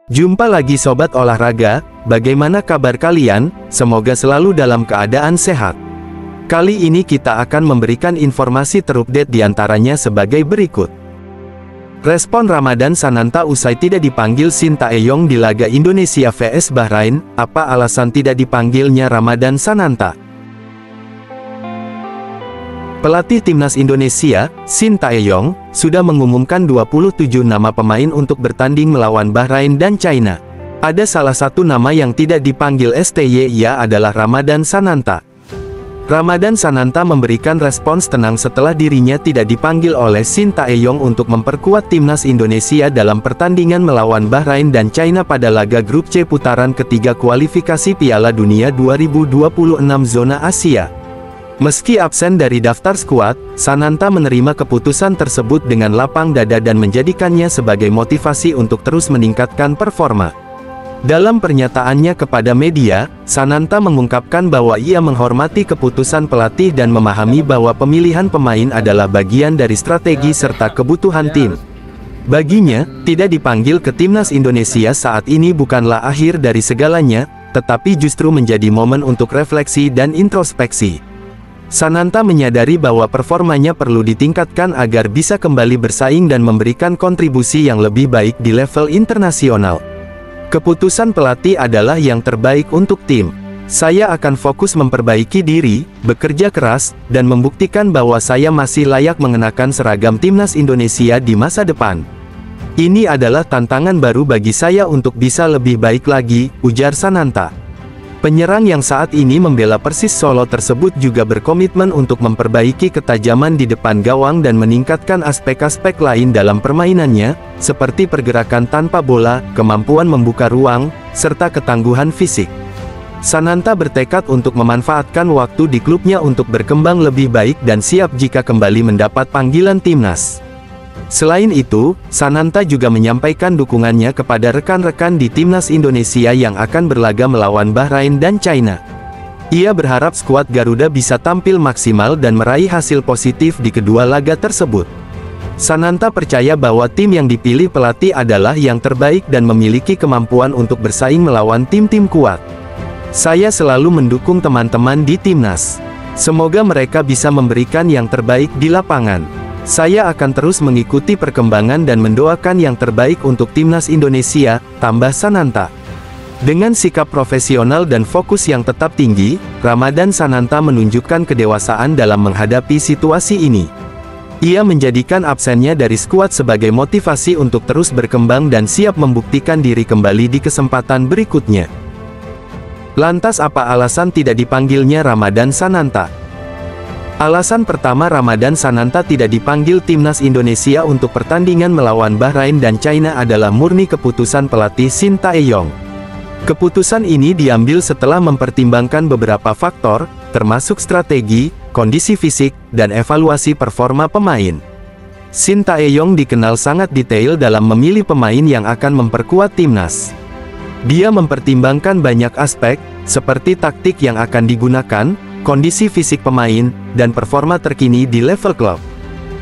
Jumpa lagi Sobat Olahraga, bagaimana kabar kalian? Semoga selalu dalam keadaan sehat. Kali ini kita akan memberikan informasi terupdate diantaranya sebagai berikut. Respon Ramadan Sananta usai tidak dipanggil Shin Tae-yong di laga Indonesia vs Bahrain, apa alasan tidak dipanggilnya Ramadan Sananta? Pelatih Timnas Indonesia, Shin Tae-yong, sudah mengumumkan 27 nama pemain untuk bertanding melawan Bahrain dan China. Ada salah satu nama yang tidak dipanggil STY, ia adalah Ramadan Sananta. Ramadan Sananta memberikan respons tenang setelah dirinya tidak dipanggil oleh Shin Tae-yong untuk memperkuat Timnas Indonesia dalam pertandingan melawan Bahrain dan China pada laga grup C putaran ketiga kualifikasi Piala Dunia 2026 zona Asia. Meski absen dari daftar skuad, Sananta menerima keputusan tersebut dengan lapang dada dan menjadikannya sebagai motivasi untuk terus meningkatkan performa. Dalam pernyataannya kepada media, Sananta mengungkapkan bahwa ia menghormati keputusan pelatih dan memahami bahwa pemilihan pemain adalah bagian dari strategi serta kebutuhan tim. Baginya, tidak dipanggil ke Timnas Indonesia saat ini bukanlah akhir dari segalanya, tetapi justru menjadi momen untuk refleksi dan introspeksi. Sananta menyadari bahwa performanya perlu ditingkatkan agar bisa kembali bersaing dan memberikan kontribusi yang lebih baik di level internasional. Keputusan pelatih adalah yang terbaik untuk tim. Saya akan fokus memperbaiki diri, bekerja keras, dan membuktikan bahwa saya masih layak mengenakan seragam Timnas Indonesia di masa depan. Ini adalah tantangan baru bagi saya untuk bisa lebih baik lagi, ujar Sananta. Penyerang yang saat ini membela Persis Solo tersebut juga berkomitmen untuk memperbaiki ketajaman di depan gawang dan meningkatkan aspek-aspek lain dalam permainannya, seperti pergerakan tanpa bola, kemampuan membuka ruang, serta ketangguhan fisik. Sananta bertekad untuk memanfaatkan waktu di klubnya untuk berkembang lebih baik dan siap jika kembali mendapat panggilan timnas. Selain itu, Sananta juga menyampaikan dukungannya kepada rekan-rekan di Timnas Indonesia yang akan berlaga melawan Bahrain dan China. Ia berharap skuad Garuda bisa tampil maksimal dan meraih hasil positif di kedua laga tersebut. Sananta percaya bahwa tim yang dipilih pelatih adalah yang terbaik dan memiliki kemampuan untuk bersaing melawan tim-tim kuat. Saya selalu mendukung teman-teman di Timnas. Semoga mereka bisa memberikan yang terbaik di lapangan. Saya akan terus mengikuti perkembangan dan mendoakan yang terbaik untuk Timnas Indonesia, tambah Sananta. Dengan sikap profesional dan fokus yang tetap tinggi, Ramadan Sananta menunjukkan kedewasaan dalam menghadapi situasi ini. Ia menjadikan absennya dari skuad sebagai motivasi untuk terus berkembang dan siap membuktikan diri kembali di kesempatan berikutnya. Lantas apa alasan tidak dipanggilnya Ramadan Sananta? Alasan pertama, Ramadan Sananta tidak dipanggil Timnas Indonesia untuk pertandingan melawan Bahrain dan China adalah murni keputusan pelatih Shin Tae-yong. Keputusan ini diambil setelah mempertimbangkan beberapa faktor, termasuk strategi, kondisi fisik, dan evaluasi performa pemain. Shin Tae-yong dikenal sangat detail dalam memilih pemain yang akan memperkuat timnas. Dia mempertimbangkan banyak aspek, seperti taktik yang akan digunakan, kondisi fisik pemain, dan performa terkini di level klub.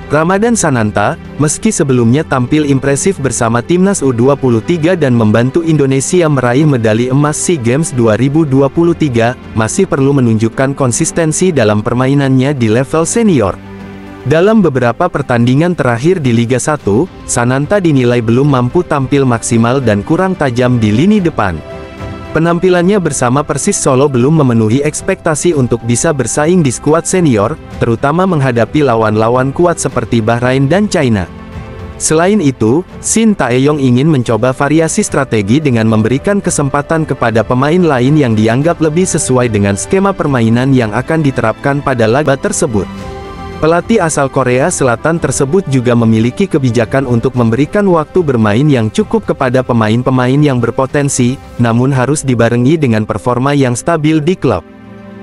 Ramadan Sananta, meski sebelumnya tampil impresif bersama Timnas U23 dan membantu Indonesia meraih medali emas SEA Games 2023, masih perlu menunjukkan konsistensi dalam permainannya di level senior. Dalam beberapa pertandingan terakhir di Liga 1, Sananta dinilai belum mampu tampil maksimal dan kurang tajam di lini depan. Penampilannya bersama Persis Solo belum memenuhi ekspektasi untuk bisa bersaing di skuad senior, terutama menghadapi lawan-lawan kuat seperti Bahrain dan China. Selain itu, Shin Tae-yong ingin mencoba variasi strategi dengan memberikan kesempatan kepada pemain lain yang dianggap lebih sesuai dengan skema permainan yang akan diterapkan pada laga tersebut. Pelatih asal Korea Selatan tersebut juga memiliki kebijakan untuk memberikan waktu bermain yang cukup kepada pemain-pemain yang berpotensi, namun harus dibarengi dengan performa yang stabil di klub.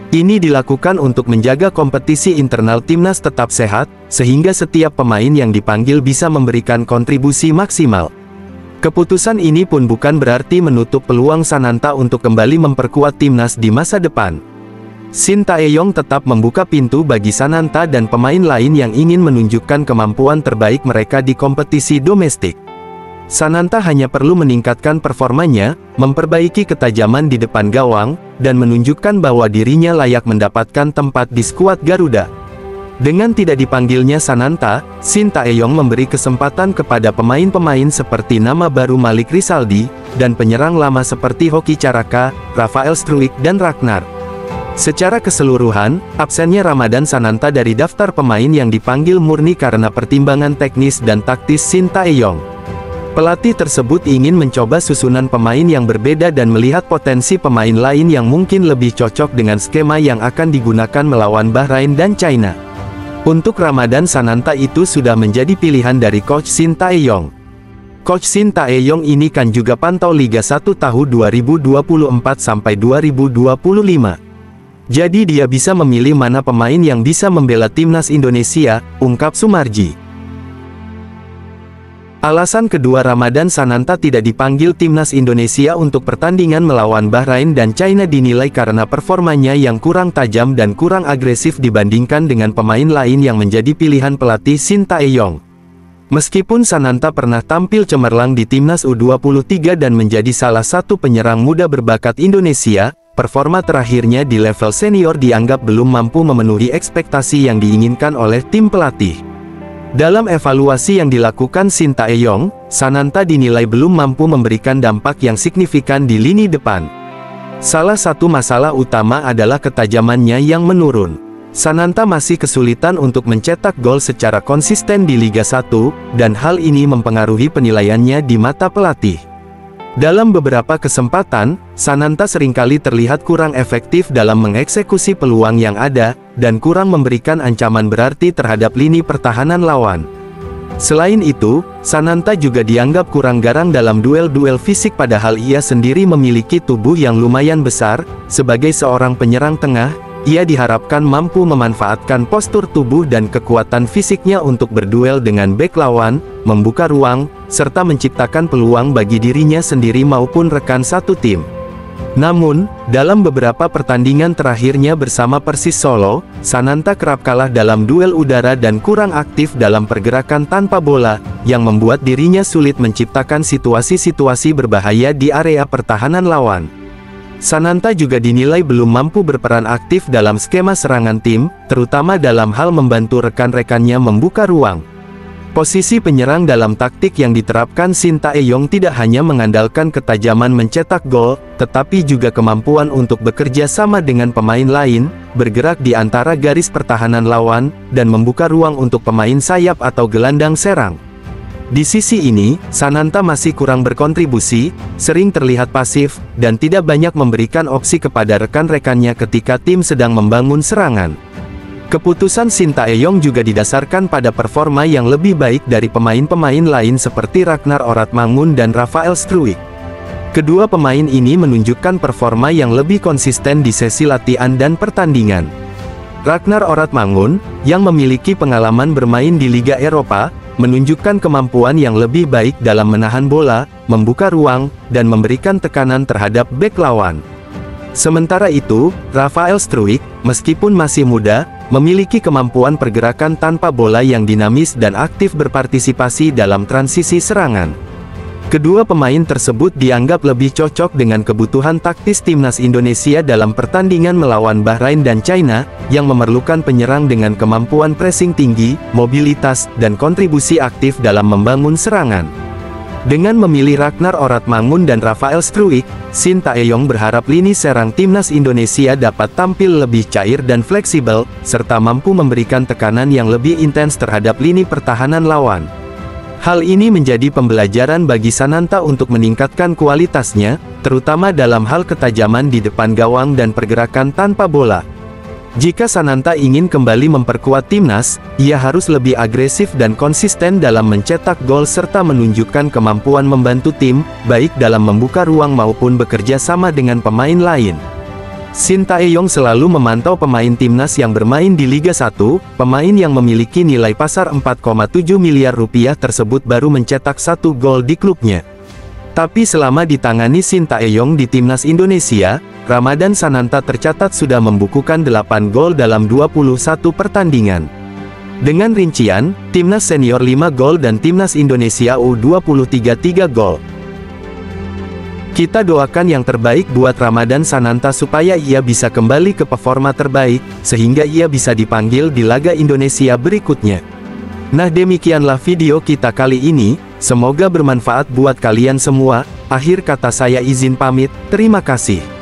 Ini dilakukan untuk menjaga kompetisi internal timnas tetap sehat, sehingga setiap pemain yang dipanggil bisa memberikan kontribusi maksimal. Keputusan ini pun bukan berarti menutup peluang Sananta untuk kembali memperkuat timnas di masa depan. Shin Tae-yong tetap membuka pintu bagi Sananta dan pemain lain yang ingin menunjukkan kemampuan terbaik mereka di kompetisi domestik. Sananta hanya perlu meningkatkan performanya, memperbaiki ketajaman di depan gawang, dan menunjukkan bahwa dirinya layak mendapatkan tempat di skuad Garuda. Dengan tidak dipanggilnya Sananta, Shin Tae-yong memberi kesempatan kepada pemain-pemain seperti nama baru Malik Rizaldi, dan penyerang lama seperti Hoki Caraka, Rafael Struijk dan Ragnar. Secara keseluruhan, absennya Ramadan Sananta dari daftar pemain yang dipanggil murni karena pertimbangan teknis dan taktis Shin Tae-yong. Pelatih tersebut ingin mencoba susunan pemain yang berbeda dan melihat potensi pemain lain yang mungkin lebih cocok dengan skema yang akan digunakan melawan Bahrain dan China. Untuk Ramadan Sananta itu sudah menjadi pilihan dari Coach Shin Tae-yong. Coach Shin Tae-yong ini kan juga pantau Liga 1 tahun 2024-2025. Jadi dia bisa memilih mana pemain yang bisa membela timnas Indonesia, ungkap Sumarji. Alasan kedua Ramadan Sananta tidak dipanggil timnas Indonesia untuk pertandingan melawan Bahrain dan China dinilai karena performanya yang kurang tajam dan kurang agresif dibandingkan dengan pemain lain yang menjadi pilihan pelatih Shin Tae-yong. Meskipun Sananta pernah tampil cemerlang di timnas U23 dan menjadi salah satu penyerang muda berbakat Indonesia, performa terakhirnya di level senior dianggap belum mampu memenuhi ekspektasi yang diinginkan oleh tim pelatih. Dalam evaluasi yang dilakukan Shin Tae-yong, Sananta dinilai belum mampu memberikan dampak yang signifikan di lini depan. Salah satu masalah utama adalah ketajamannya yang menurun. Sananta masih kesulitan untuk mencetak gol secara konsisten di Liga 1, dan hal ini mempengaruhi penilaiannya di mata pelatih. Dalam beberapa kesempatan, Sananta seringkali terlihat kurang efektif dalam mengeksekusi peluang yang ada, dan kurang memberikan ancaman berarti terhadap lini pertahanan lawan. Selain itu, Sananta juga dianggap kurang garang dalam duel-duel fisik padahal ia sendiri memiliki tubuh yang lumayan besar. Sebagai seorang penyerang tengah, ia diharapkan mampu memanfaatkan postur tubuh dan kekuatan fisiknya untuk berduel dengan bek lawan, membuka ruang, serta menciptakan peluang bagi dirinya sendiri maupun rekan satu tim. Namun, dalam beberapa pertandingan terakhirnya bersama Persis Solo, Sananta kerap kalah dalam duel udara dan kurang aktif dalam pergerakan tanpa bola, yang membuat dirinya sulit menciptakan situasi-situasi berbahaya di area pertahanan lawan. Sananta juga dinilai belum mampu berperan aktif dalam skema serangan tim, terutama dalam hal membantu rekan-rekannya membuka ruang. Posisi penyerang dalam taktik yang diterapkan Shin Tae-yong tidak hanya mengandalkan ketajaman mencetak gol, tetapi juga kemampuan untuk bekerja sama dengan pemain lain, bergerak di antara garis pertahanan lawan, dan membuka ruang untuk pemain sayap atau gelandang serang. Di sisi ini, Sananta masih kurang berkontribusi, sering terlihat pasif, dan tidak banyak memberikan opsi kepada rekan-rekannya ketika tim sedang membangun serangan. Keputusan Shin Tae-yong juga didasarkan pada performa yang lebih baik dari pemain-pemain lain seperti Ragnar Oratmangun dan Rafael Struijk. Kedua pemain ini menunjukkan performa yang lebih konsisten di sesi latihan dan pertandingan. Ragnar Oratmangun, yang memiliki pengalaman bermain di Liga Eropa, menunjukkan kemampuan yang lebih baik dalam menahan bola, membuka ruang, dan memberikan tekanan terhadap bek lawan. Sementara itu, Rafael Struijk, meskipun masih muda, memiliki kemampuan pergerakan tanpa bola yang dinamis dan aktif berpartisipasi dalam transisi serangan. Kedua pemain tersebut dianggap lebih cocok dengan kebutuhan taktis timnas Indonesia dalam pertandingan melawan Bahrain dan China, yang memerlukan penyerang dengan kemampuan pressing tinggi, mobilitas, dan kontribusi aktif dalam membangun serangan. Dengan memilih Ragnar Oratmangun dan Rafael Struijk, Shin Tae-yong berharap lini serang timnas Indonesia dapat tampil lebih cair dan fleksibel, serta mampu memberikan tekanan yang lebih intens terhadap lini pertahanan lawan. Hal ini menjadi pembelajaran bagi Sananta untuk meningkatkan kualitasnya, terutama dalam hal ketajaman di depan gawang dan pergerakan tanpa bola. Jika Sananta ingin kembali memperkuat timnas, ia harus lebih agresif dan konsisten dalam mencetak gol serta menunjukkan kemampuan membantu tim, baik dalam membuka ruang maupun bekerja sama dengan pemain lain. Shin Tae-yong selalu memantau pemain timnas yang bermain di Liga 1, pemain yang memiliki nilai pasar 4,7 miliar rupiah tersebut baru mencetak 1 gol di klubnya. Tapi selama ditangani Shin Tae-yong di timnas Indonesia, Ramadan Sananta tercatat sudah membukukan 8 gol dalam 21 pertandingan. Dengan rincian, Timnas Senior 5 gol dan Timnas Indonesia U23 3 gol. Kita doakan yang terbaik buat Ramadan Sananta supaya ia bisa kembali ke performa terbaik, sehingga ia bisa dipanggil di laga Indonesia berikutnya. Nah, demikianlah video kita kali ini, semoga bermanfaat buat kalian semua. Akhir kata saya izin pamit, terima kasih.